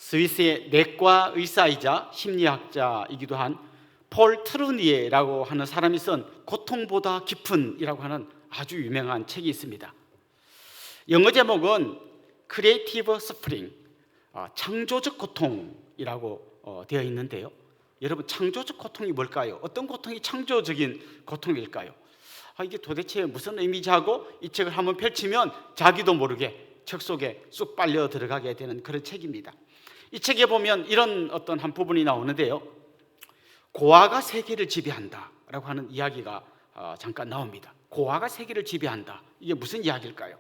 스위스의 내과 의사이자 심리학자이기도 한 폴 트루니에라고 하는 사람이 쓴 고통보다 깊은이라고 하는 아주 유명한 책이 있습니다. 영어 제목은 Creative Suffering, 창조적 고통이라고 되어 있는데요. 여러분, 창조적 고통이 뭘까요? 어떤 고통이 창조적인 고통일까요? 이게 도대체 무슨 의미지 하고 이 책을 한번 펼치면 자기도 모르게 책 속에 쑥 빨려 들어가게 되는 그런 책입니다. 이 책에 보면 이런 어떤 한 부분이 나오는데요. 고아가 세계를 지배한다 라고 하는 이야기가 잠깐 나옵니다. 고아가 세계를 지배한다. 이게 무슨 이야기일까요?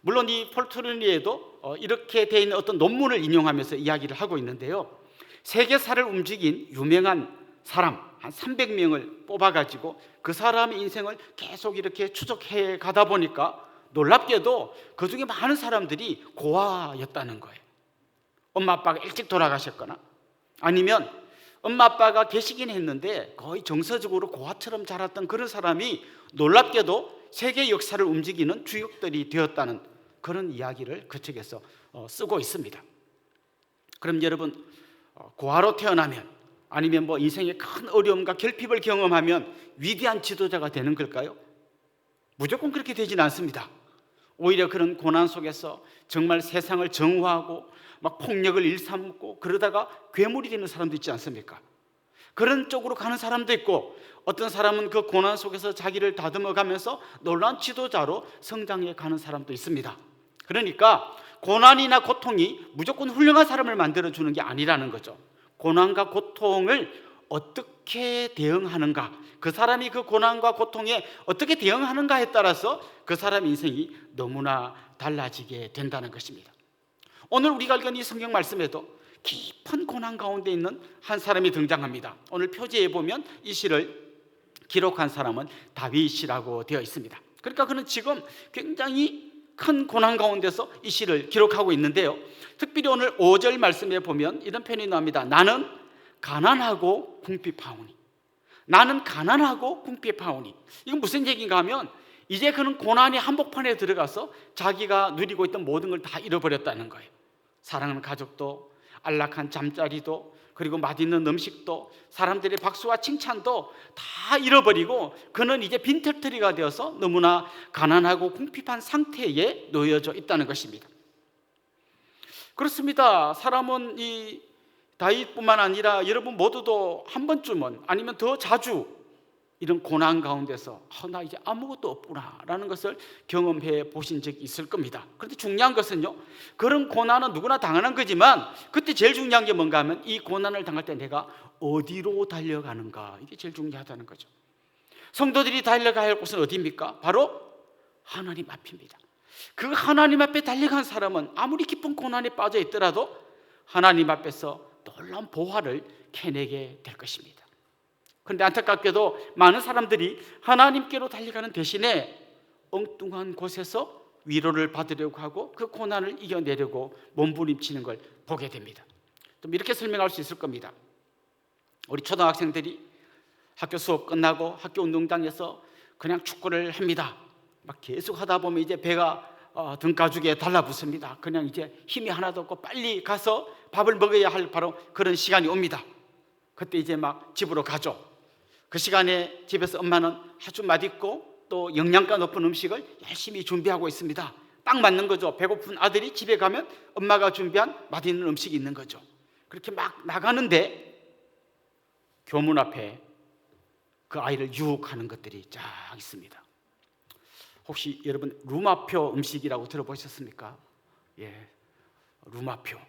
물론 이 폴 트루니에도 이렇게 되어 있는 어떤 논문을 인용하면서 이야기를 하고 있는데요. 세계사를 움직인 유명한 사람 한 300명을 뽑아가지고 그 사람의 인생을 계속 이렇게 추적해 가다 보니까 놀랍게도 그 중에 많은 사람들이 고아였다는 거예요. 엄마 아빠가 일찍 돌아가셨거나 아니면 엄마 아빠가 계시긴 했는데 거의 정서적으로 고아처럼 자랐던 그런 사람이 놀랍게도 세계 역사를 움직이는 주역들이 되었다는 그런 이야기를 그 책에서 쓰고 있습니다. 그럼 여러분, 고아로 태어나면 아니면 인생의 큰 어려움과 결핍을 경험하면 위대한 지도자가 되는 걸까요? 무조건 그렇게 되지는 않습니다. 오히려 그런 고난 속에서 정말 세상을 정화하고 막 폭력을 일삼고 그러다가 괴물이 되는 사람도 있지 않습니까? 그런 쪽으로 가는 사람도 있고, 어떤 사람은 그 고난 속에서 자기를 다듬어가면서 놀라운 지도자로 성장해 가는 사람도 있습니다. 그러니까 고난이나 고통이 무조건 훌륭한 사람을 만들어주는 게 아니라는 거죠. 고난과 고통을 어떻게 대응하는가, 그 사람이 그 고난과 고통에 어떻게 대응하는가에 따라서 그 사람 인생이 너무나 달라지게 된다는 것입니다. 오늘 우리가 읽은 이 성경 말씀에도 깊은 고난 가운데 있는 한 사람이 등장합니다. 오늘 표지에 보면 이 시를 기록한 사람은 다윗이라고 되어 있습니다. 그러니까 그는 지금 굉장히 큰 고난 가운데서 이 시를 기록하고 있는데요. 특별히 오늘 5절 말씀에 보면 이런 표현이 나옵니다. 나는 가난하고 궁핍하오니. 나는 가난하고 궁핍하오니. 이건 무슨 얘기인가 하면 이제 그는 고난의 한복판에 들어가서 자기가 누리고 있던 모든 걸 다 잃어버렸다는 거예요. 사랑하는 가족도, 안락한 잠자리도, 그리고 맛있는 음식도, 사람들의 박수와 칭찬도 다 잃어버리고 그는 이제 빈털터리가 되어서 너무나 가난하고 궁핍한 상태에 놓여져 있다는 것입니다. 그렇습니다. 사람은 이 다윗뿐만 아니라 여러분 모두도 한 번쯤은 아니면 더 자주 이런 고난 가운데서 나 이제 아무것도 없구나 라는 것을 경험해 보신 적이 있을 겁니다. 그런데 중요한 것은요, 그런 고난은 누구나 당하는 거지만 그때 제일 중요한 게 뭔가 하면 이 고난을 당할 때 내가 어디로 달려가는가, 이게 제일 중요하다는 거죠. 성도들이 달려가야 할 곳은 어디입니까? 바로 하나님 앞입니다. 그 하나님 앞에 달려간 사람은 아무리 깊은 고난에 빠져 있더라도 하나님 앞에서 놀라운 보화를 캐내게 될 것입니다. 그런데 안타깝게도 많은 사람들이 하나님께로 달려가는 대신에 엉뚱한 곳에서 위로를 받으려고 하고 그 고난을 이겨내려고 몸부림치는 걸 보게 됩니다. 좀 이렇게 설명할 수 있을 겁니다. 우리 초등학생들이 학교 수업 끝나고 학교 운동장에서 그냥 축구를 합니다. 막 계속 하다 보면 이제 배가 등가죽에 달라붙습니다. 그냥 이제 힘이 하나도 없고 빨리 가서 밥을 먹어야 할 바로 그런 시간이 옵니다. 그때 이제 막 집으로 가죠. 그 시간에 집에서 엄마는 아주 맛있고 또 영양가 높은 음식을 열심히 준비하고 있습니다. 딱 맞는 거죠. 배고픈 아들이 집에 가면 엄마가 준비한 맛있는 음식이 있는 거죠. 그렇게 막 나가는데 교문 앞에 그 아이를 유혹하는 것들이 쫙 있습니다. 혹시 여러분 루마표 음식이라고 들어보셨습니까? 예, 루마표.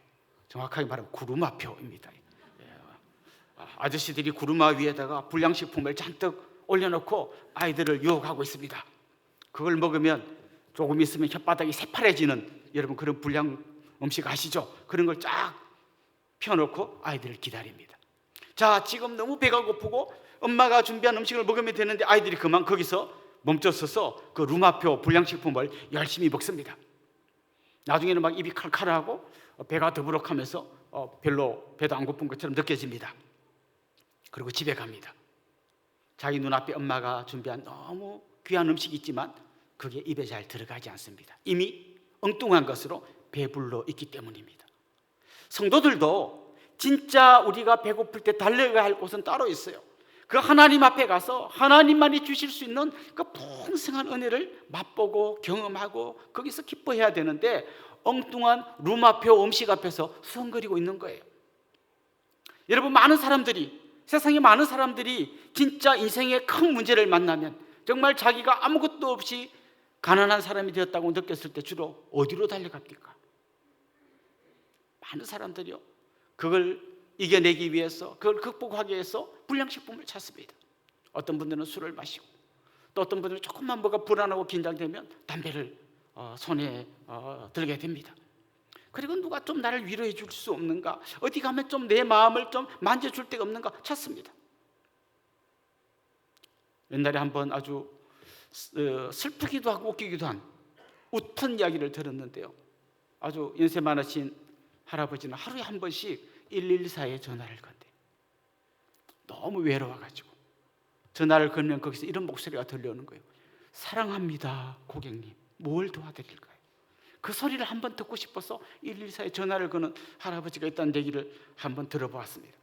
정확하게 말하면 구루마표입니다. 아저씨들이 구루마 위에다가 불량식품을 잔뜩 올려놓고 아이들을 유혹하고 있습니다. 그걸 먹으면 조금 있으면 혓바닥이 새파래지는 여러분 그런 불량 음식 아시죠? 그런 걸 쫙 펴놓고 아이들을 기다립니다. 자, 지금 너무 배가 고프고 엄마가 준비한 음식을 먹으면 되는데 아이들이 그만 거기서 멈춰서서 그 루마표 불량식품을 열심히 먹습니다. 나중에는 막 입이 칼칼하고 배가 더부룩하면서 별로 배도 안 고픈 것처럼 느껴집니다. 그리고 집에 갑니다. 자기 눈앞에 엄마가 준비한 너무 귀한 음식이 있지만 그게 입에 잘 들어가지 않습니다. 이미 엉뚱한 것으로 배불러 있기 때문입니다. 성도들도 진짜 우리가 배고플 때 달려가야 할 곳은 따로 있어요. 그 하나님 앞에 가서 하나님만이 주실 수 있는 그 풍성한 은혜를 맛보고 경험하고 거기서 기뻐해야 되는데 엉뚱한 룸마표 음식 앞에서 수성거리고 있는 거예요. 여러분, 세상에 많은 사람들이 진짜 인생의 큰 문제를 만나면 정말 자기가 아무것도 없이 가난한 사람이 되었다고 느꼈을 때 주로 어디로 달려갑니까? 많은 사람들이요, 그걸 이겨내기 위해서, 그걸 극복하기 위해서 불량식품을 찾습니다. 어떤 분들은 술을 마시고, 또 어떤 분들은 조금만 뭐가 불안하고 긴장되면 담배를 손에 들게 됩니다. 그리고 누가 좀 나를 위로해 줄 수 없는가, 어디 가면 좀 내 마음을 좀 만져줄 데가 없는가 찾습니다. 옛날에 한번 아주 슬프기도 하고 웃기기도 한 웃픈 이야기를 들었는데요, 아주 연세 많으신 할아버지는 하루에 한 번씩 114에 전화를 건대. 너무 외로워가지고 전화를 걸면 거기서 이런 목소리가 들려오는 거예요. 사랑합니다 고객님, 뭘 도와드릴까요? 그 소리를 한번 듣고 싶어서 114에 전화를 거는 할아버지가 있다는 얘기를 한번 들어보았습니다.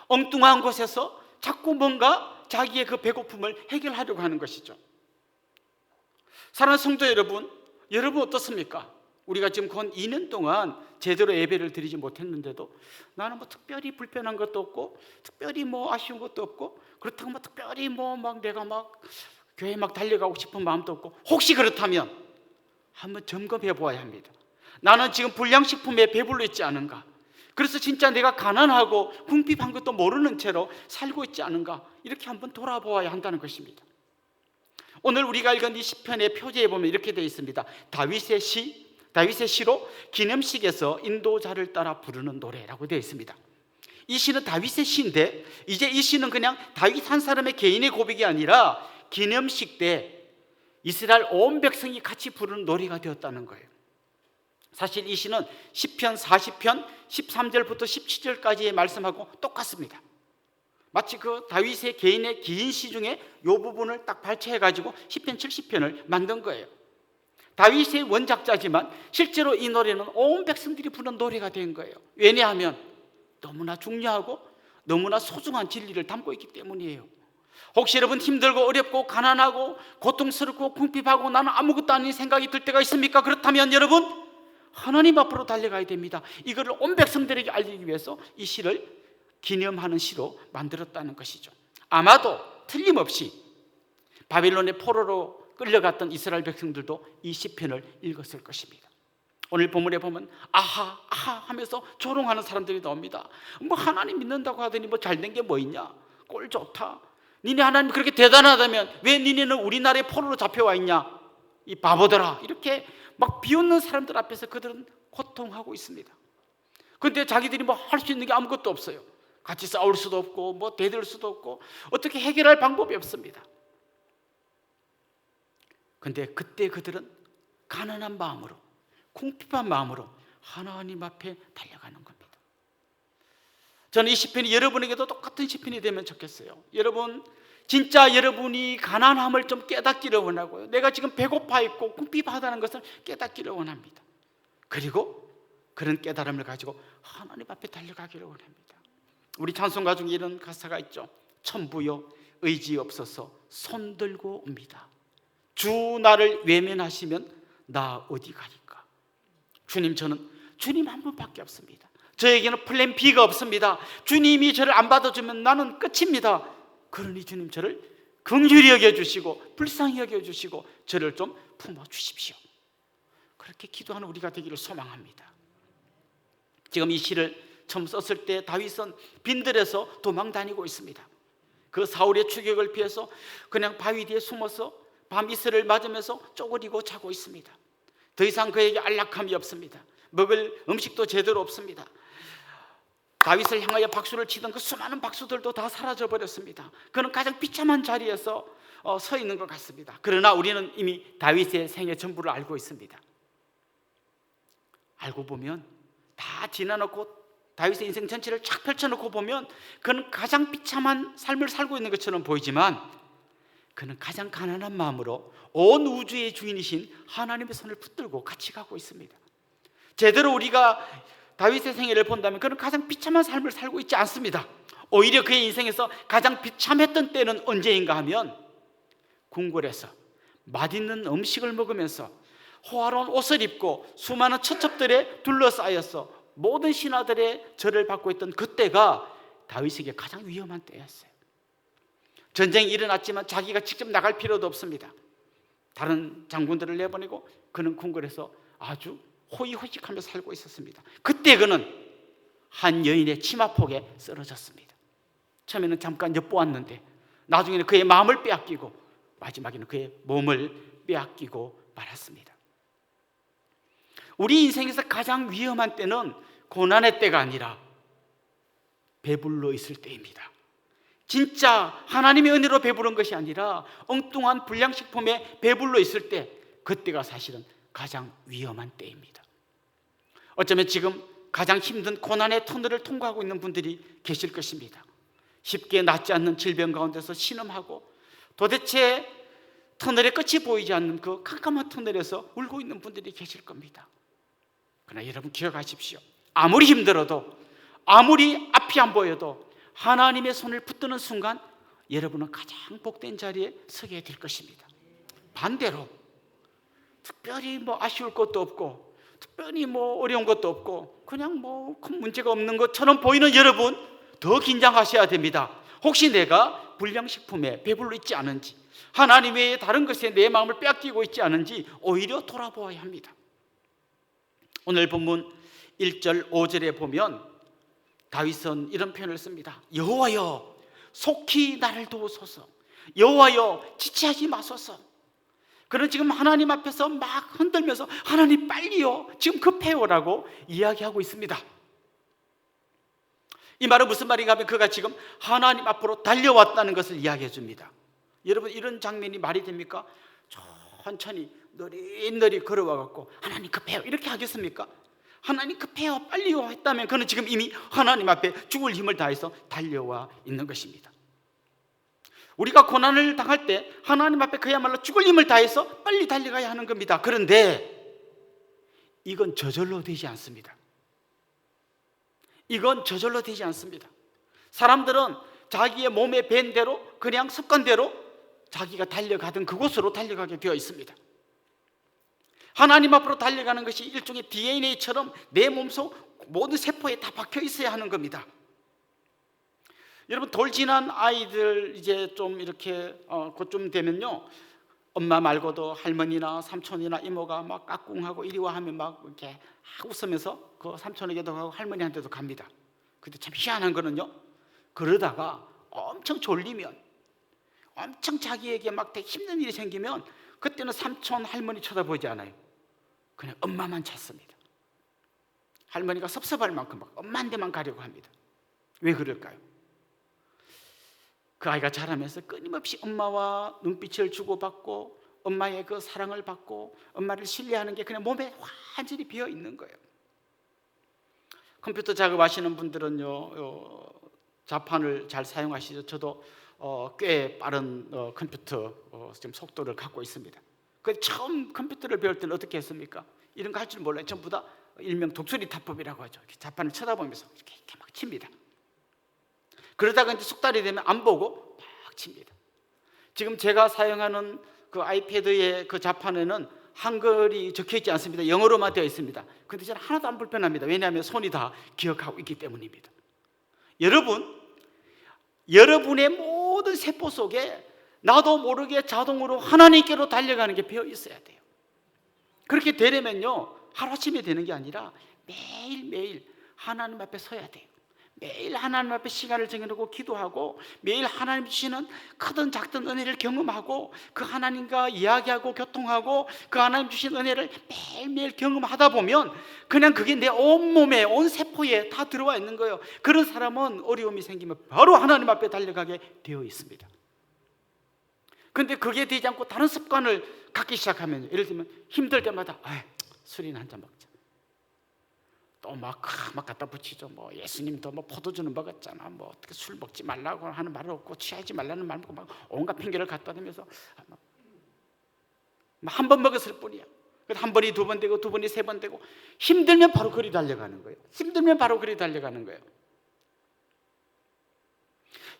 엉뚱한 곳에서 자꾸 뭔가 자기의 그 배고픔을 해결하려고 하는 것이죠. 사랑하는 성도 여러분, 여러분 어떻습니까? 우리가 지금 건 2년 동안 제대로 예배를 드리지 못했는데도 나는 뭐 특별히 불편한 것도 없고 특별히 뭐 아쉬운 것도 없고 그렇다고 뭐 특별히 뭐 막 내가 막 교회 막 달려가고 싶은 마음도 없고, 혹시 그렇다면 한번 점검해 보아야 합니다. 나는 지금 불량식품에 배불러 있지 않은가? 그래서 진짜 내가 가난하고 궁핍한 것도 모르는 채로 살고 있지 않은가? 이렇게 한번 돌아보아야 한다는 것입니다. 오늘 우리가 읽은 이 시편의 표제에 보면 이렇게 되어 있습니다. 다윗의 시로 기념식에서 인도자를 따라 부르는 노래라고 되어 있습니다. 이 시는 다윗의 시인데 이제 이 시는 그냥 다윗 한 사람의 개인의 고백이 아니라 기념식 때 이스라엘 온 백성이 같이 부르는 노래가 되었다는 거예요. 사실 이 시는 시편 40편 13절부터 17절까지의 말씀하고 똑같습니다. 마치 그 다윗의 개인의 긴 시 중에 이 부분을 딱 발췌해가지고 시편 70편을 만든 거예요. 다윗의 원작자지만 실제로 이 노래는 온 백성들이 부르는 노래가 된 거예요. 왜냐하면 너무나 중요하고 너무나 소중한 진리를 담고 있기 때문이에요. 혹시 여러분 힘들고 어렵고 가난하고 고통스럽고 궁핍하고 나는 아무것도 아닌 생각이 들 때가 있습니까? 그렇다면 여러분, 하나님 앞으로 달려가야 됩니다. 이거를 온 백성들에게 알리기 위해서 이 시를 기념하는 시로 만들었다는 것이죠. 아마도 틀림없이 바빌론의 포로로 끌려갔던 이스라엘 백성들도 이 시편을 읽었을 것입니다. 오늘 본문에 보면 아하 하면서 조롱하는 사람들이 나옵니다. 뭐 하나님 믿는다고 하더니 뭐 잘된 게 뭐 있냐, 꼴 좋다, 니네 하나님 그렇게 대단하다면 왜 니네는 우리나라에 포로로 잡혀와 있냐, 이 바보들아, 이렇게 막 비웃는 사람들 앞에서 그들은 고통하고 있습니다. 그런데 자기들이 뭐 할 수 있는 게 아무것도 없어요. 같이 싸울 수도 없고 뭐 대들 수도 없고 어떻게 해결할 방법이 없습니다. 그런데 그때 그들은 가난한 마음으로, 궁핍한 마음으로 하나님 앞에 달려가는 겁니다. 저는 이 시편이 여러분에게도 똑같은 시편이 되면 좋겠어요. 여러분, 진짜 여러분이 가난함을 좀 깨닫기를 원하고요, 내가 지금 배고파 있고 궁핍하다는 것을 깨닫기를 원합니다. 그리고 그런 깨달음을 가지고 하나님 앞에 달려가기를 원합니다. 우리 찬송가 중에 이런 가사가 있죠. 천부여 의지 없어서 손 들고 옵니다. 주 나를 외면하시면 나 어디 가니까. 주님, 저는 주님 한 분밖에 없습니다. 저에게는 플랜 B가 없습니다. 주님이 저를 안 받아주면 나는 끝입니다. 그러니 주님 저를 긍휼히 여겨주시고 불쌍히 여겨주시고 저를 좀 품어주십시오. 그렇게 기도하는 우리가 되기를 소망합니다. 지금 이 시를 처음 썼을 때 다윗은 빈들에서 도망 다니고 있습니다. 그 사울의 추격을 피해서 그냥 바위 뒤에 숨어서 밤 이슬을 맞으면서 쪼그리고 자고 있습니다. 더 이상 그에게 안락함이 없습니다. 먹을 음식도 제대로 없습니다. 다윗을 향하여 박수를 치던 그 수많은 박수들도 다 사라져 버렸습니다. 그는 가장 비참한 자리에서 서 있는 것 같습니다. 그러나 우리는 이미 다윗의 생애 전부를 알고 있습니다. 알고 보면 다 지나놓고 다윗의 인생 전체를 쫙 펼쳐놓고 보면 그는 가장 비참한 삶을 살고 있는 것처럼 보이지만 그는 가장 가난한 마음으로 온 우주의 주인이신 하나님의 손을 붙들고 같이 가고 있습니다. 제대로 우리가 다윗의 생애를 본다면 그는 가장 비참한 삶을 살고 있지 않습니다. 오히려 그의 인생에서 가장 비참했던 때는 언제인가 하면 궁궐에서 맛있는 음식을 먹으면서 호화로운 옷을 입고 수많은 처첩들에 둘러싸여서 모든 신하들의 절을 받고 있던 그때가 다윗에게 가장 위험한 때였어요. 전쟁이 일어났지만 자기가 직접 나갈 필요도 없습니다. 다른 장군들을 내보내고 그는 궁궐에서 아주 호의호식하며 살고 있었습니다. 그때 그는 한 여인의 치마폭에 쓰러졌습니다. 처음에는 잠깐 엿보았는데 나중에는 그의 마음을 빼앗기고 마지막에는 그의 몸을 빼앗기고 말았습니다. 우리 인생에서 가장 위험한 때는 고난의 때가 아니라 배불러 있을 때입니다. 진짜 하나님의 은혜로 배부른 것이 아니라 엉뚱한 불량식품에 배불러 있을 때, 그때가 사실은 가장 위험한 때입니다. 어쩌면 지금 가장 힘든 고난의 터널을 통과하고 있는 분들이 계실 것입니다. 쉽게 낫지 않는 질병 가운데서 신음하고 도대체 터널의 끝이 보이지 않는 그 깜깜한 터널에서 울고 있는 분들이 계실 겁니다. 그러나 여러분 기억하십시오. 아무리 힘들어도, 아무리 앞이 안 보여도 하나님의 손을 붙드는 순간 여러분은 가장 복된 자리에 서게 될 것입니다. 반대로 특별히 아쉬울 것도 없고 특별히 어려운 것도 없고 그냥 큰 문제가 없는 것처럼 보이는 여러분, 더 긴장하셔야 됩니다. 혹시 내가 불량식품에 배불러 있지 않은지, 하나님 외에 다른 것에 내 마음을 빼앗기고 있지 않은지 오히려 돌아보아야 합니다. 오늘 본문 1절 5절에 보면 다윗은 이런 표현을 씁니다. 여호와여 속히 나를 도우소서. 여호와여 지체하지 마소서. 그는 지금 하나님 앞에서 막 흔들면서 하나님 빨리요, 지금 급해요라고 이야기하고 있습니다. 이 말은 무슨 말인가 하면 그가 지금 하나님 앞으로 달려왔다는 것을 이야기해 줍니다. 여러분, 이런 장면이 말이 됩니까? 천천히 느릿느릿 걸어와갖고 하나님 급해요 이렇게 하겠습니까? 하나님 급해요 빨리요 했다면 그는 지금 이미 하나님 앞에 죽을 힘을 다해서 달려와 있는 것입니다. 우리가 고난을 당할 때 하나님 앞에 그야말로 죽을 힘을 다해서 빨리 달려가야 하는 겁니다. 그런데 이건 저절로 되지 않습니다. 이건 저절로 되지 않습니다. 사람들은 자기의 몸에 밴 대로 그냥 습관대로 자기가 달려가던 그곳으로 달려가게 되어 있습니다. 하나님 앞으로 달려가는 것이 일종의 DNA처럼 내 몸속 모든 세포에 다 박혀 있어야 하는 겁니다. 여러분, 돌 지난 아이들 이제 좀 이렇게 그쯤 되면요, 엄마 말고도 할머니나 삼촌이나 이모가 막 까꿍하고 이리 와 하면 막 이렇게 웃으면서 그 삼촌에게도 가고 할머니한테도 갑니다. 근데 참 희한한 거는요, 그러다가 엄청 졸리면, 엄청 자기에게 막 되게 힘든 일이 생기면 그때는 삼촌 할머니 쳐다보지 않아요. 그냥 엄마만 찾습니다. 할머니가 섭섭할 만큼 막 엄마한테만 가려고 합니다. 왜 그럴까요? 그 아이가 자라면서 끊임없이 엄마와 눈빛을 주고받고 엄마의 그 사랑을 받고 엄마를 신뢰하는 게 그냥 몸에 완전히 배어 있는 거예요. 컴퓨터 작업하시는 분들은요, 자판을 잘 사용하시죠. 저도 꽤 빠른 컴퓨터 지금 속도를 갖고 있습니다. 그 처음 컴퓨터를 배울 때는 어떻게 했습니까? 이런 거 할 줄 몰라요. 전부 다 일명 독수리 타법이라고 하죠. 자판을 쳐다보면서 이렇게 막 칩니다. 그러다가 이제 석 달이 되면 안 보고 막 칩니다. 지금 제가 사용하는 그 아이패드의 그 자판에는 한글이 적혀 있지 않습니다. 영어로만 되어 있습니다. 그런데 저는 하나도 안 불편합니다. 왜냐하면 손이 다 기억하고 있기 때문입니다. 여러분의 모든 세포 속에 나도 모르게 자동으로 하나님께로 달려가는 게 배어 있어야 돼요. 그렇게 되려면요, 하루아침에 되는 게 아니라 매일매일 하나님 앞에 서야 돼요. 매일 하나님 앞에 시간을 정해놓고 기도하고 매일 하나님 주시는 크든 작든 은혜를 경험하고 그 하나님과 이야기하고 교통하고 그 하나님 주신 은혜를 매일매일 경험하다 보면 그냥 그게 내 온몸에 온 세포에 다 들어와 있는 거예요. 그런 사람은 어려움이 생기면 바로 하나님 앞에 달려가게 되어 있습니다. 그런데 그게 되지 않고 다른 습관을 갖기 시작하면, 예를 들면 힘들 때마다 술이나 한잔 먹자, 또 막 갖다 붙이죠. 예수님도 포도주는 먹었잖아, 어떻게 술 먹지 말라고 하는 말은 없고 취하지 말라는 말 먹고 막 온갖 핑계를 갖다 대면서 한 번 먹었을 뿐이야. 한 번이 두 번 되고 두 번이 세 번 되고 힘들면 바로 그리 달려가는 거예요. 힘들면 바로 그리 달려가는 거예요.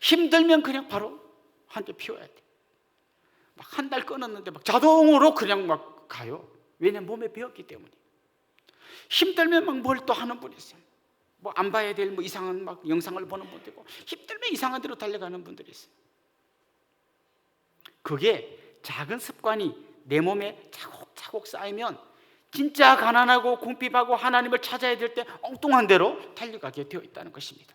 힘들면 그냥 바로 한 대 피워야 돼. 막 한 달 끊었는데 막 자동으로 그냥 막 가요. 왜냐면 몸에 배웠기 때문에. 힘들면 막 뭘 또 하는 분이 있어요. 뭐 안 봐야 될 뭐 이상한 막 영상을 보는 분도 있고 힘들면 이상한 데로 달려가는 분들이 있어요. 그게 작은 습관이 내 몸에 차곡차곡 쌓이면 진짜 가난하고 궁핍하고 하나님을 찾아야 될 때 엉뚱한 데로 달려가게 되어 있다는 것입니다.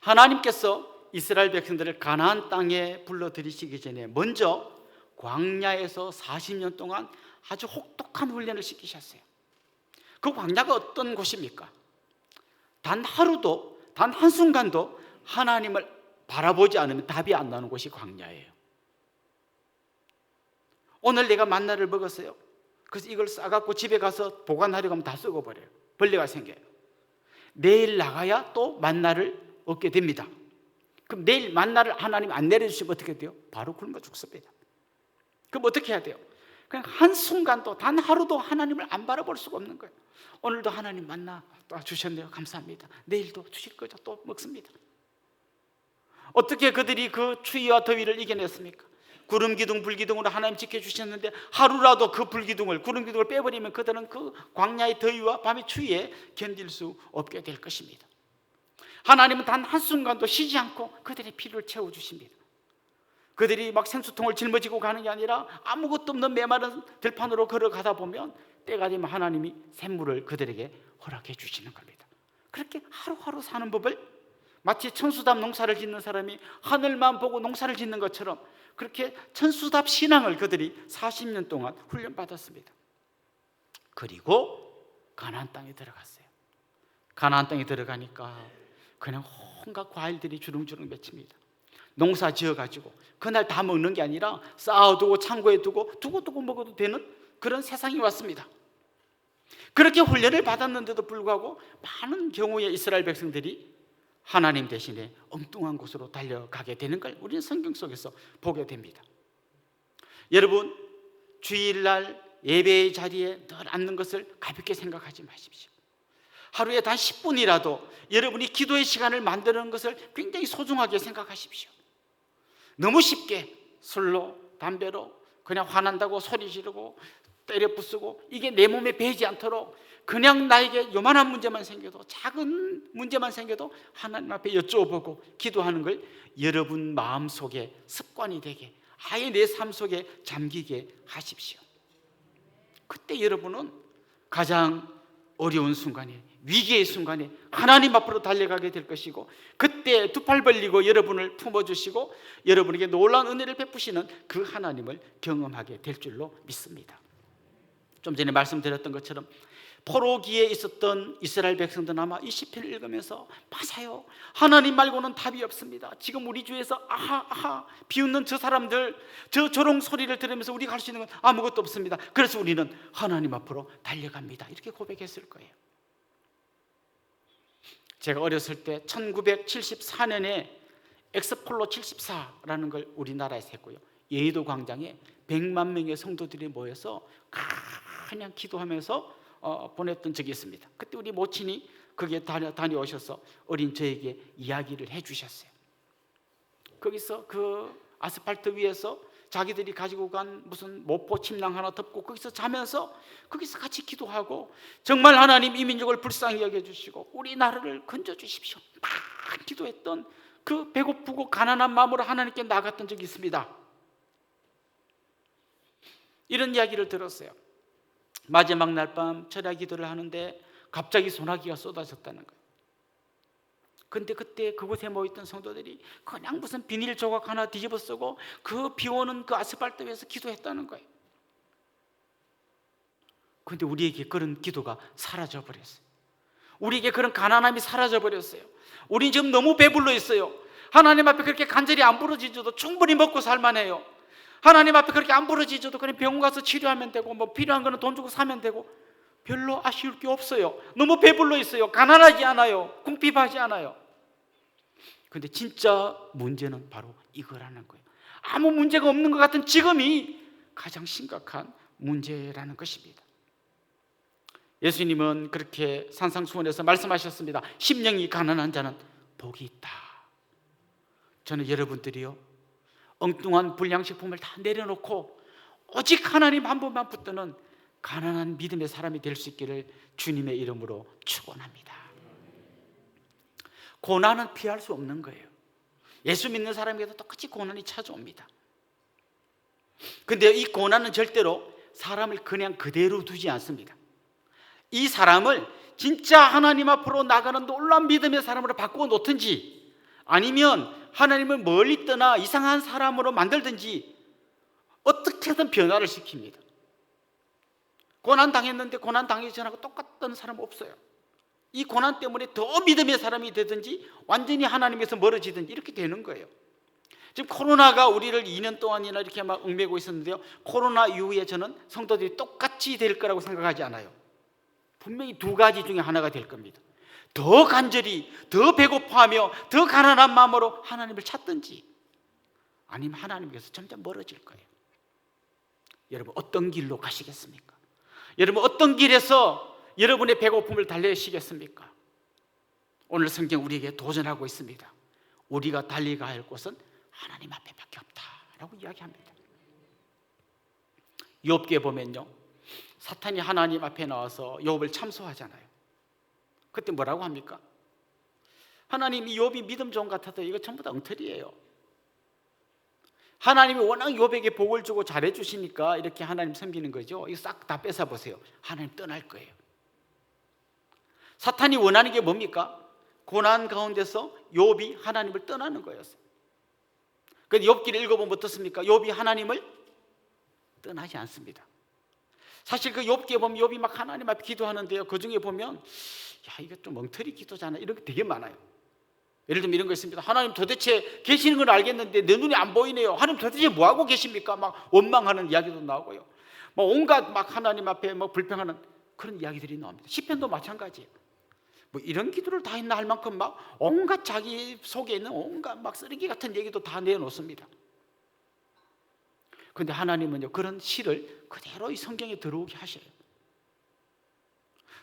하나님께서 이스라엘 백성들을 가나안 땅에 불러들이시기 전에 먼저 광야에서 40년 동안 아주 혹독한 훈련을 시키셨어요. 그 광야가 어떤 곳입니까? 단 하루도, 단 한순간도 하나님을 바라보지 않으면 답이 안 나오는 곳이 광야예요. 오늘 내가 만나를 먹었어요. 그래서 이걸 싸갖고 집에 가서 보관하려고 하면 다 썩어버려요. 벌레가 생겨요. 내일 나가야 또 만나를 얻게 됩니다. 그럼 내일 만나를 하나님 안 내려주시면 어떻게 돼요? 바로 굶어 죽습니다. 그럼 어떻게 해야 돼요? 그냥 한순간도 단 하루도 하나님을 안 바라볼 수가 없는 거예요. 오늘도 하나님 만나 주셨네요. 감사합니다. 내일도 주실 거죠. 또 먹습니다. 어떻게 그들이 그 추위와 더위를 이겨냈습니까? 구름 기둥 불기둥으로 하나님 지켜주셨는데 하루라도 그 불기둥을 구름 기둥을 빼버리면 그들은 그 광야의 더위와 밤의 추위에 견딜 수 없게 될 것입니다. 하나님은 단 한순간도 쉬지 않고 그들의 필요를 채워주십니다. 그들이 막 생수통을 짊어지고 가는 게 아니라 아무것도 없는 메마른 들판으로 걸어가다 보면 때가 되면 하나님이 샘물을 그들에게 허락해 주시는 겁니다. 그렇게 하루하루 사는 법을 마치 천수답 농사를 짓는 사람이 하늘만 보고 농사를 짓는 것처럼 그렇게 천수답 신앙을 그들이 40년 동안 훈련받았습니다. 그리고 가나안 땅에 들어갔어요. 가나안 땅에 들어가니까 그냥 온갖 과일들이 주렁주렁 맺힙니다. 농사 지어가지고 그날 다 먹는 게 아니라 쌓아두고 창고에 두고 먹어도 되는 그런 세상이 왔습니다. 그렇게 훈련을 받았는데도 불구하고 많은 경우에 이스라엘 백성들이 하나님 대신에 엉뚱한 곳으로 달려가게 되는 걸 우리는 성경 속에서 보게 됩니다. 여러분, 주일날 예배의 자리에 늘 앉는 것을 가볍게 생각하지 마십시오. 하루에 단 10분이라도 여러분이 기도의 시간을 만드는 것을 굉장히 소중하게 생각하십시오. 너무 쉽게 술로 담배로 그냥 화난다고 소리 지르고 때려 부수고 이게 내 몸에 배이지 않도록 그냥 나에게 요만한 문제만 생겨도 작은 문제만 생겨도 하나님 앞에 여쭤보고 기도하는 걸 여러분 마음속에 습관이 되게 아예 내 삶 속에 잠기게 하십시오. 그때 여러분은 가장 어려운 순간에 위기의 순간에 하나님 앞으로 달려가게 될 것이고 그때 두 팔 벌리고 여러분을 품어주시고 여러분에게 놀라운 은혜를 베푸시는 그 하나님을 경험하게 될 줄로 믿습니다. 좀 전에 말씀드렸던 것처럼 포로기에 있었던 이스라엘 백성들은 아마 이 시편을 읽으면서 맞아요, 하나님 말고는 답이 없습니다. 지금 우리 주위에서 아하 비웃는 저 사람들 저 조롱 소리를 들으면서 우리가 할 수 있는 건 아무것도 없습니다. 그래서 우리는 하나님 앞으로 달려갑니다. 이렇게 고백했을 거예요. 제가 어렸을 때 1974년에 엑스폴로 74라는 걸 우리나라에서 했고요. 여의도 광장에 100만 명의 성도들이 모여서 그냥 기도하면서 보냈던 적이 있습니다. 그때 우리 모친이 거기에 다녀오셔서 어린 저에게 이야기를 해주셨어요. 거기서 그 아스팔트 위에서 자기들이 가지고 간 무슨 모포 침낭 하나 덮고 거기서 자면서 거기서 같이 기도하고 정말 하나님 이 민족을 불쌍히 여겨주시고 우리나라를 건져주십시오 막 기도했던 그 배고프고 가난한 마음으로 하나님께 나갔던 적이 있습니다. 이런 이야기를 들었어요. 마지막 날 밤 철야 기도를 하는데 갑자기 소나기가 쏟아졌다는 거예요. 근데 그때 그곳에 모였던 성도들이 그냥 무슨 비닐 조각 하나 뒤집어 쓰고 그 비오는 그 아스팔트 위에서 기도했다는 거예요. 근데 우리에게 그런 기도가 사라져 버렸어요. 우리에게 그런 가난함이 사라져 버렸어요. 우리 지금 너무 배불러 있어요. 하나님 앞에 그렇게 간절히 안 부르짖어도 충분히 먹고 살만해요. 하나님 앞에 그렇게 안 부르짖어도 그냥 병원 가서 치료하면 되고 뭐 필요한 거는 돈 주고 사면 되고 별로 아쉬울 게 없어요. 너무 배불러 있어요. 가난하지 않아요. 궁핍하지 않아요. 근데 진짜 문제는 바로 이거라는 거예요. 아무 문제가 없는 것 같은 지금이 가장 심각한 문제라는 것입니다. 예수님은 그렇게 산상수훈에서 말씀하셨습니다. 심령이 가난한 자는 복이 있다. 저는 여러분들이요, 엉뚱한 불량식품을 다 내려놓고 오직 하나님 한 분만 붙드는 가난한 믿음의 사람이 될 수 있기를 주님의 이름으로 축원합니다. 고난은 피할 수 없는 거예요. 예수 믿는 사람에게도 똑같이 고난이 찾아옵니다. 근데 이 고난은 절대로 사람을 그냥 그대로 두지 않습니다. 이 사람을 진짜 하나님 앞으로 나가는 놀라운 믿음의 사람으로 바꾸어 놓든지, 아니면 하나님을 멀리 떠나 이상한 사람으로 만들든지 어떻게든 변화를 시킵니다. 고난 당했는데 고난 당하기 전하고 똑같던 사람은 없어요. 이 고난 때문에 더 믿음의 사람이 되든지 완전히 하나님에서 멀어지든지 이렇게 되는 거예요. 지금 코로나가 우리를 2년 동안이나 이렇게 막 얽매고 있었는데요, 코로나 이후에 저는 성도들이 똑같이 될 거라고 생각하지 않아요. 분명히 두 가지 중에 하나가 될 겁니다. 더 간절히, 더 배고파하며 더 가난한 마음으로 하나님을 찾든지, 아니면 하나님께서 점점 멀어질 거예요. 여러분, 어떤 길로 가시겠습니까? 여러분, 어떤 길에서 여러분의 배고픔을 달래시겠습니까? 오늘 성경 우리에게 도전하고 있습니다. 우리가 달려가야 할 곳은 하나님 앞에밖에 없다라고 이야기합니다. 욥기에 보면요, 사탄이 하나님 앞에 나와서 욥을 참소하잖아요. 그때 뭐라고 합니까? 하나님, 이 욥이 믿음 좀 같아도 이거 전부 다 엉터리예요. 하나님이 워낙 욥에게 복을 주고 잘해 주시니까 이렇게 하나님 섬기는 거죠. 이거 싹 다 뺏어 보세요. 하나님 떠날 거예요. 사탄이 원하는 게 뭡니까? 고난 가운데서 욥이 하나님을 떠나는 거였어요. 그런데 욥기를 읽어보면 어떻습니까? 욥이 하나님을 떠나지 않습니다. 사실 그 욥기에 보면 욥이 막 하나님 앞에 기도하는데요, 그 중에 보면 야, 이거 좀 엉터리 기도잖아, 이런 게 되게 많아요. 예를 들면 이런 거 있습니다. 하나님 도대체 계시는 건 알겠는데 내 눈에 안 보이네요. 하나님 도대체 뭐 하고 계십니까? 막 원망하는 이야기도 나오고요. 뭐 온갖 막 하나님 앞에 뭐 불평하는 그런 이야기들이 나옵니다. 시편도 마찬가지예요. 뭐 이런 기도를 다 했나 할 만큼 막 온갖 자기 속에 있는 온갖 막 쓰레기 같은 얘기도 다 내놓습니다. 그런데 하나님은요, 그런 시를 그대로 이 성경에 들어오게 하셔요.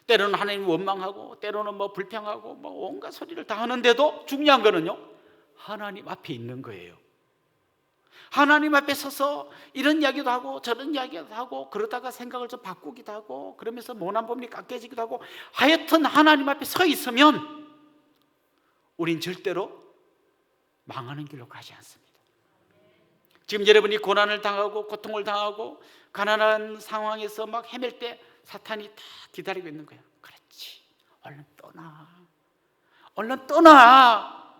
때로는 하나님 원망하고, 때로는 뭐 불평하고, 뭐 온갖 소리를 다 하는데도 중요한 거는요, 하나님 앞에 있는 거예요. 하나님 앞에 서서 이런 이야기도 하고 저런 이야기도 하고, 그러다가 생각을 좀 바꾸기도 하고, 그러면서 모난 부분이 깎여지기도 하고, 하여튼 하나님 앞에 서 있으면 우린 절대로 망하는 길로 가지 않습니다. 지금 여러분이 고난을 당하고 고통을 당하고 가난한 상황에서 막 헤맬 때 사탄이 다 기다리고 있는 거야. 그렇지, 얼른 떠나, 얼른 떠나.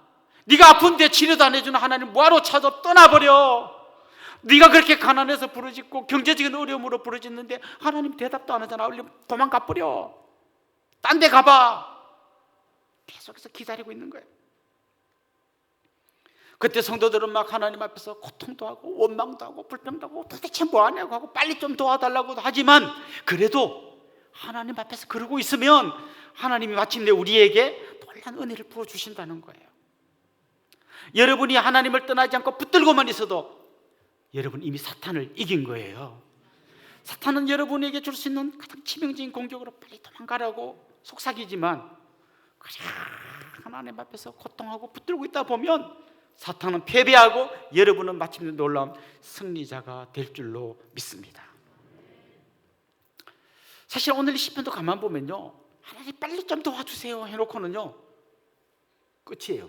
네가 아픈데 치료도 안 해주는 하나님 뭐하러 찾아? 떠나버려. 네가 그렇게 가난해서 부르짖고 경제적인 어려움으로 부르짖는데 하나님 대답도 안 하잖아. 얼른 도망가 버려. 딴 데 가봐. 계속해서 기다리고 있는 거예요. 그때 성도들은 막 하나님 앞에서 고통도 하고 원망도 하고 불평도 하고 도대체 뭐 하냐고 하고 빨리 좀 도와달라고도 하지만, 그래도 하나님 앞에서 그러고 있으면 하나님이 마침내 우리에게 놀라운 은혜를 부어주신다는 거예요. 여러분이 하나님을 떠나지 않고 붙들고만 있어도 여러분 이미 사탄을 이긴 거예요. 사탄은 여러분에게 줄 수 있는 가장 치명적인 공격으로 빨리 도망가라고 속삭이지만, 그냥 하나님 앞에서 고통하고 붙들고 있다 보면 사탄은 패배하고 여러분은 마침내 놀라운 승리자가 될 줄로 믿습니다. 사실 오늘 이 시편도 가만 보면요, 하나님 빨리 좀 도와주세요 해놓고는요 끝이에요.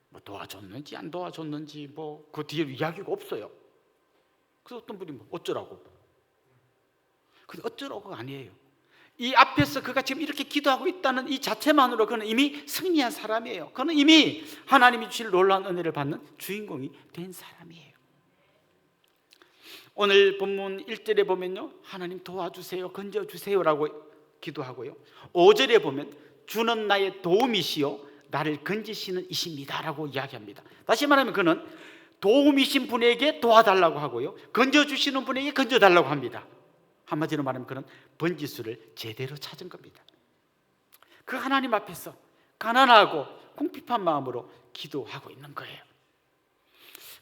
뭐 도와줬는지 안 도와줬는지 뭐 그 뒤에 이야기가 없어요. 그래서 어떤 분이 뭐 어쩌라고, 근데 어쩌라고가 아니에요. 이 앞에서 그가 지금 이렇게 기도하고 있다는 이 자체만으로 그는 이미 승리한 사람이에요. 그는 이미 하나님이 주실 놀라운 은혜를 받는 주인공이 된 사람이에요. 오늘 본문 1절에 보면요, 하나님 도와주세요, 건져주세요라고 기도하고요, 5절에 보면 주는 나의 도움이시요 나를 건지시는 이십니다라고 이야기합니다. 다시 말하면 그는 도움이신 분에게 도와달라고 하고요, 건져주시는 분에게 건져달라고 합니다. 한마디로 말하면 그는 번지수를 제대로 찾은 겁니다. 그 하나님 앞에서 가난하고 궁핍한 마음으로 기도하고 있는 거예요.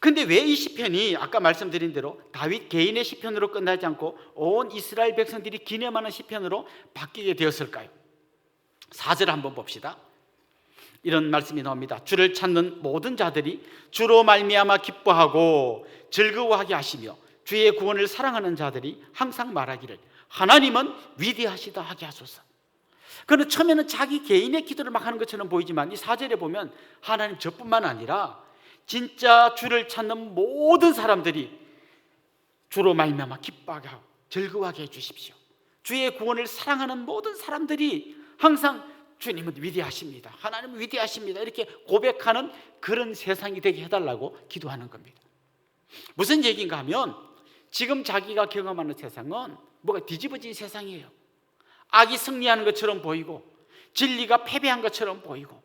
근데 왜 이 시편이 아까 말씀드린 대로 다윗 개인의 시편으로 끝나지 않고 온 이스라엘 백성들이 기념하는 시편으로 바뀌게 되었을까요? 4절 한번 봅시다. 이런 말씀이 나옵니다. 주를 찾는 모든 자들이 주로 말미암아 기뻐하고 즐거워하게 하시며 주의 구원을 사랑하는 자들이 항상 말하기를 하나님은 위대하시다 하게 하소서. 그는 처음에는 자기 개인의 기도를 막 하는 것처럼 보이지만 이 4절에 보면 하나님 저뿐만 아니라 진짜 주를 찾는 모든 사람들이 주로 말미암아 기뻐하게 하고 즐거워하게 해주십시오. 주의 구원을 사랑하는 모든 사람들이 항상 주님은 위대하십니다, 하나님은 위대하십니다 이렇게 고백하는 그런 세상이 되게 해달라고 기도하는 겁니다. 무슨 얘기인가 하면 지금 자기가 경험하는 세상은 뭐가 뒤집어진 세상이에요. 악이 승리하는 것처럼 보이고 진리가 패배한 것처럼 보이고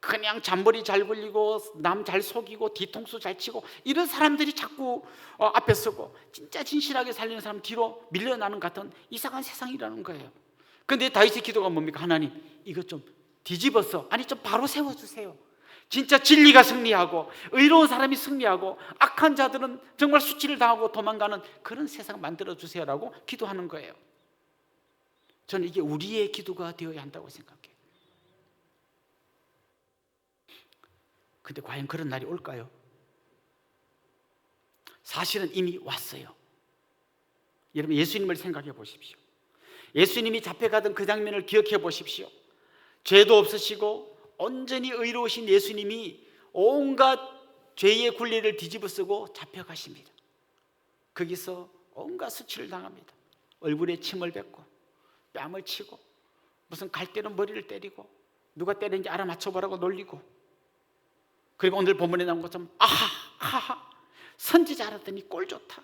그냥 잔머리 잘 굴리고 남 잘 속이고 뒤통수 잘 치고 이런 사람들이 자꾸 앞에 서고 진짜 진실하게 살리는 사람 뒤로 밀려나는 같은 이상한 세상이라는 거예요. 그런데 다윗의 기도가 뭡니까? 하나님 이것 좀 뒤집어서 아니 좀 바로 세워주세요. 진짜 진리가 승리하고 의로운 사람이 승리하고 악한 자들은 정말 수치를 당하고 도망가는 그런 세상 만들어주세요라고 기도하는 거예요. 저는 이게 우리의 기도가 되어야 한다고 생각해요. 근데 과연 그런 날이 올까요? 사실은 이미 왔어요. 여러분 예수님을 생각해 보십시오. 예수님이 잡혀가던 그 장면을 기억해 보십시오. 죄도 없으시고 온전히 의로우신 예수님이 온갖 죄의 굴레를 뒤집어 쓰고 잡혀가십니다. 거기서 온갖 수치를 당합니다. 얼굴에 침을 뱉고 뺨을 치고 무슨 갈대로 머리를 때리고 누가 때리는지 알아맞혀보라고 놀리고 그리고 오늘 본문에 나온 것처럼 아하 선지자 알았더니 꼴 좋다,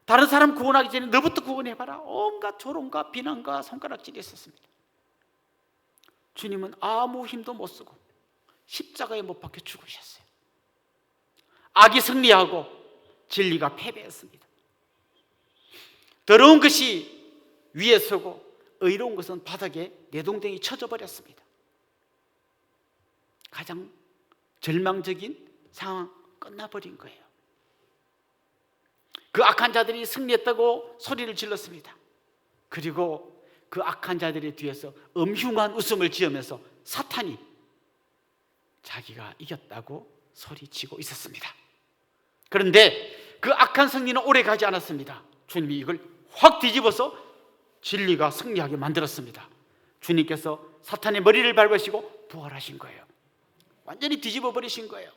다른 사람 구원하기 전에 너부터 구원해봐라, 온갖 조롱과 비난과 손가락질이 있었습니다. 주님은 아무 힘도 못 쓰고 십자가에 못 박혀 죽으셨어요. 악이 승리하고 진리가 패배했습니다. 더러운 것이 위에 서고 의로운 것은 바닥에 내동댕이 쳐져 버렸습니다. 가장 절망적인 상황 끝나버린 거예요. 그 악한 자들이 승리했다고 소리를 질렀습니다. 그리고 그 악한 자들의 뒤에서 음흉한 웃음을 지으면서 사탄이 자기가 이겼다고 소리치고 있었습니다. 그런데 그 악한 승리는 오래 가지 않았습니다. 주님이 이걸 확 뒤집어서 진리가 승리하게 만들었습니다. 주님께서 사탄의 머리를 밟으시고 부활하신 거예요. 완전히 뒤집어 버리신 거예요.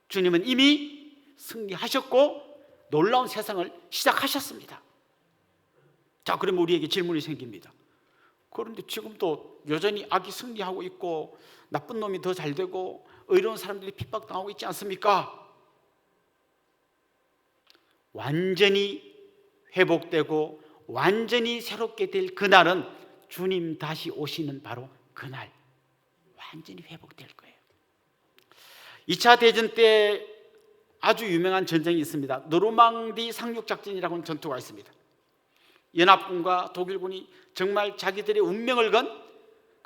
주님은 이미 승리하셨고 놀라운 세상을 시작하셨습니다. 자, 그러면 우리에게 질문이 생깁니다. 그런데 지금도 여전히 악이 승리하고 있고 나쁜 놈이 더 잘 되고 의로운 사람들이 핍박당하고 있지 않습니까? 완전히 회복되고 완전히 새롭게 될 그날은 주님 다시 오시는 바로 그날 완전히 회복될 거예요. 2차 대전 때 아주 유명한 전쟁이 있습니다. 노르망디 상륙작전이라고 하는 전투가 있습니다. 연합군과 독일군이 정말 자기들의 운명을 건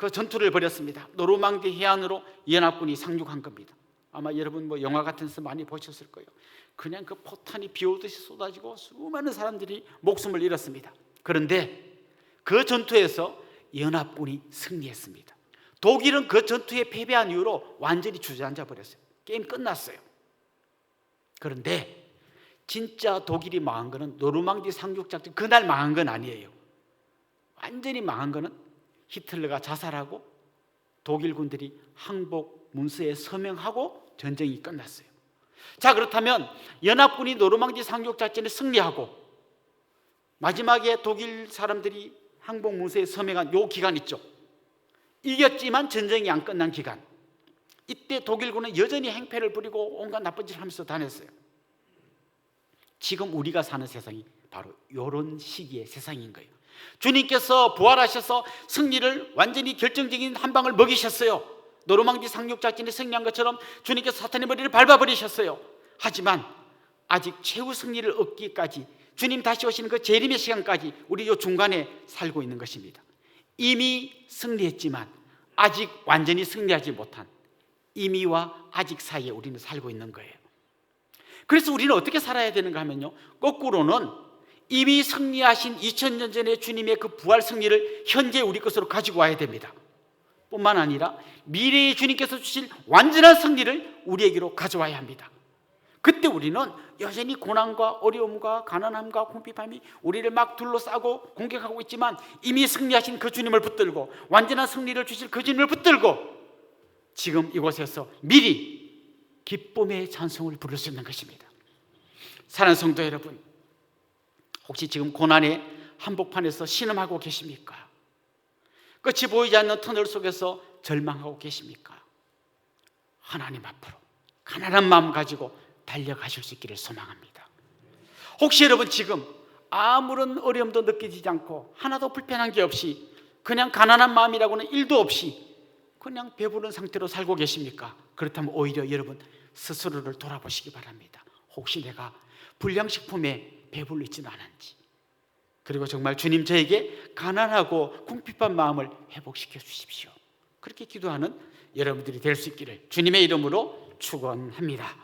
그 전투를 벌였습니다. 노르망디 해안으로 연합군이 상륙한 겁니다. 아마 여러분 영화 같은 데서 많이 보셨을 거예요. 그냥 그 포탄이 비오듯이 쏟아지고 수많은 사람들이 목숨을 잃었습니다. 그런데 그 전투에서 연합군이 승리했습니다. 독일은 그 전투에 패배한 이후로 완전히 주저앉아 버렸어요. 게임 끝났어요. 그런데 진짜 독일이 망한 거는 노르망디 상륙작전 그날 망한 건 아니에요. 완전히 망한 거는 히틀러가 자살하고 독일군들이 항복 문서에 서명하고 전쟁이 끝났어요. 자, 그렇다면 연합군이 노르망디 상륙작전에 승리하고 마지막에 독일 사람들이 항복 문서에 서명한 요 기간 있죠. 이겼지만 전쟁이 안 끝난 기간, 이때 독일군은 여전히 행패를 부리고 온갖 나쁜 짓을 하면서 다녔어요. 지금 우리가 사는 세상이 바로 이런 시기의 세상인 거예요. 주님께서 부활하셔서 승리를 완전히 결정적인 한 방을 먹이셨어요. 노르망디 상륙작전에 승리한 것처럼 주님께서 사탄의 머리를 밟아버리셨어요. 하지만 아직 최후 승리를 얻기까지 주님 다시 오시는 그 재림의 시간까지 우리 이 중간에 살고 있는 것입니다. 이미 승리했지만 아직 완전히 승리하지 못한 이미와 아직 사이에 우리는 살고 있는 거예요. 그래서 우리는 어떻게 살아야 되는가 하면요, 거꾸로는 이미 승리하신 2000년 전의 주님의 그 부활 승리를 현재 우리 것으로 가지고 와야 됩니다. 뿐만 아니라 미래의 주님께서 주실 완전한 승리를 우리에게로 가져와야 합니다. 그때 우리는 여전히 고난과 어려움과 가난함과 궁핍함이 우리를 막 둘러싸고 공격하고 있지만 이미 승리하신 그 주님을 붙들고 완전한 승리를 주실 그 주님을 붙들고 지금 이곳에서 미리 기쁨의 찬송을 부를 수 있는 것입니다. 사랑하는 성도 여러분, 혹시 지금 고난의 한복판에서 신음하고 계십니까? 끝이 보이지 않는 터널 속에서 절망하고 계십니까? 하나님 앞으로 가난한 마음 가지고 달려가실 수 있기를 소망합니다. 혹시 여러분 지금 아무런 어려움도 느끼지 않고 하나도 불편한 게 없이 그냥 가난한 마음이라고는 일도 없이 그냥 배부른 상태로 살고 계십니까? 그렇다면 오히려 여러분 스스로를 돌아보시기 바랍니다. 혹시 내가 불량식품에 배불러 있지는 않은지, 그리고 정말 주님 저에게 가난하고 궁핍한 마음을 회복시켜 주십시오. 그렇게 기도하는 여러분들이 될 수 있기를 주님의 이름으로 축원합니다.